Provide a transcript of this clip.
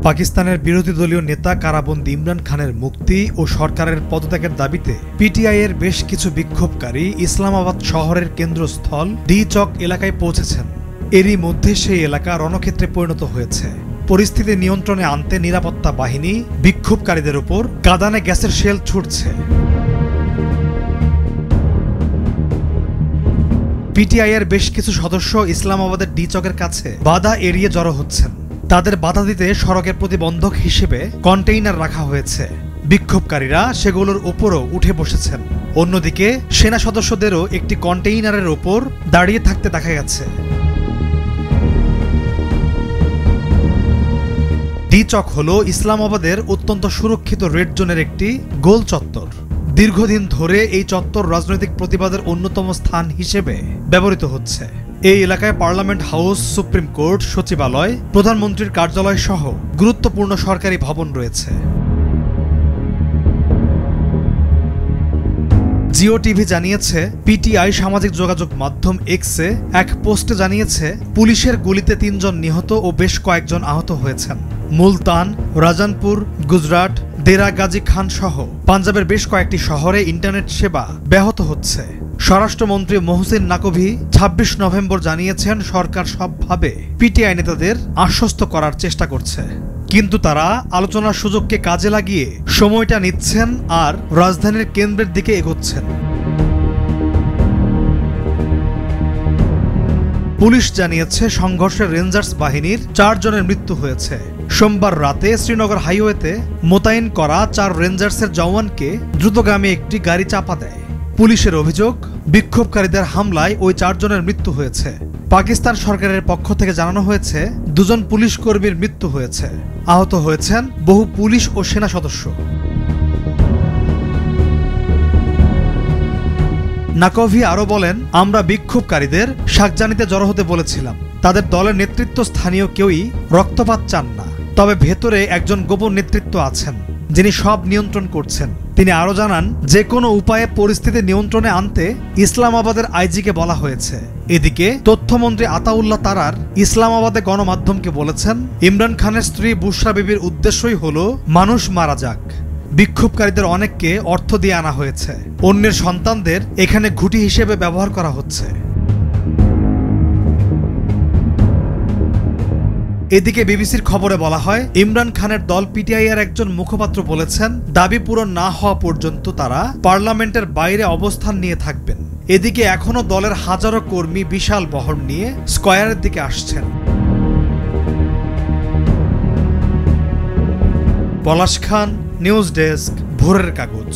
পাকিস্তানের বিরোধী দলীয় নেতা কারাবন্দী ইমরান খানের মুক্তি ও সরকারের পদত্যাগের দাবিতে পিটিআইয়ের বেশ কিছু বিক্ষোভকারী ইসলামাবাদ শহরের কেন্দ্রস্থল ডি চক এলাকায় পৌঁছেছেন। এরই মধ্যে সেই এলাকা রণক্ষেত্রে পরিণত হয়েছে। পরিস্থিতি নিয়ন্ত্রণে আনতে নিরাপত্তা বাহিনী বিক্ষোভকারীদের উপর কাঁদানে গ্যাসের শেল ছুড়ছে। পিটিআইয়ের বেশ কিছু সদস্য ইসলামাবাদের ডি চকের কাছে বাধা এড়িয়ে জড়ো হচ্ছেন। তাদের বাধা দিতে সড়কের প্রতিবন্ধক হিসেবে কন্টেইনার রাখা হয়েছে। বিক্ষোভকারীরা সেগুলোর উপরও উঠে বসেছেন। অন্যদিকে সেনা সদস্যদেরও একটি কন্টেইনারের ওপর দাঁড়িয়ে থাকতে দেখা গেছে। ডি চক হল ইসলামাবাদের অত্যন্ত সুরক্ষিত রেড জোনের একটি গোল চত্বর। দীর্ঘদিন ধরে এই চত্বর রাজনৈতিক প্রতিবাদের অন্যতম স্থান হিসেবে ব্যবহৃত হচ্ছে। এই এলাকায় পার্লামেন্ট হাউস, সুপ্রিম কোর্ট, সচিবালয়, প্রধানমন্ত্রীর কার্যালয় সহ গুরুত্বপূর্ণ সরকারি ভবন রয়েছে। জিও টিভি জানিয়েছে, পিটিআই সামাজিক যোগাযোগ মাধ্যম এক্সে এক পোস্টে জানিয়েছে, পুলিশের গুলিতে ৩ জন নিহত ও বেশ কয়েকজন আহত হয়েছেন। মুলতান, রাজানপুর, গুজরাট, দেরা গাজী খান সহ পাঞ্জাবের বেশ কয়েকটি শহরে ইন্টারনেট সেবা ব্যাহত হচ্ছে। স্বরাষ্ট্রমন্ত্রী মহসিন নাকভি ২৬ নভেম্বর জানিয়েছেন, সরকার সবভাবে পিটিআই নেতাদের আশ্বস্ত করার চেষ্টা করছে, কিন্তু তারা আলোচনার সুযোগকে কাজে লাগিয়ে সময়টা নিচ্ছেন আর রাজধানীর কেন্দ্রের দিকে এগোচ্ছেন। পুলিশ জানিয়েছে, সংঘর্ষে রেঞ্জার্স বাহিনীর ৪ জনের মৃত্যু হয়েছে। সোমবার রাতে শ্রীনগর হাইওয়েতে মোতায়েন করা ৪ রেঞ্জার্সের জওয়ানকে দ্রুতগামী একটি গাড়ি চাপা দেয়। পুলিশের অভিযোগ, বিক্ষোভকারীদের হামলায় ওই ৪ জনের মৃত্যু হয়েছে। পাকিস্তান সরকারের পক্ষ থেকে জানানো হয়েছে, ২ জন পুলিশ কর্মীর মৃত্যু হয়েছে। আহত হয়েছেন বহু পুলিশ ও সেনা সদস্য। নাকভি আরও বলেন, আমরা বিক্ষোভকারীদের শাকজানিতে জড়ো হতে বলেছিলাম। তাদের দলের নেতৃত্ব স্থানীয় কেউই রক্তপাত চান না, তবে ভেতরে একজন গোপন নেতৃত্ব আছেন যিনি সব নিয়ন্ত্রণ করছেন। তিনি আরও জানান, যে কোনো উপায়ে পরিস্থিতি নিয়ন্ত্রণে আনতে ইসলামাবাদের আইজিকে বলা হয়েছে। এদিকে তথ্যমন্ত্রী আতাউল্লাহ তারার ইসলামাবাদে গণমাধ্যমকে বলেছেন, ইমরান খানের স্ত্রী বুশরা বিবির উদ্দেশ্যই হলো মানুষ মারা যাক। বিক্ষোভকারীদের অনেককে অর্থ দিয়ে আনা হয়েছে। অন্যের সন্তানদের এখানে ঘুঁটি হিসেবে ব্যবহার করা হচ্ছে। এদিকে বিবিসির খবরে বলা হয়, ইমরান খানের দল পিটিআইয়ের একজন মুখপাত্র বলেছেন, দাবি পূরণ না হওয়া পর্যন্ত তারা পার্লামেন্টের বাইরে অবস্থান নিয়ে থাকবেন। এদিকে এখনও দলের হাজারো কর্মী বিশাল বহর নিয়ে স্কয়ারের দিকে আসছেন। পলাশ খান, নিউজ ডেস্ক, ভোরের কাগজ।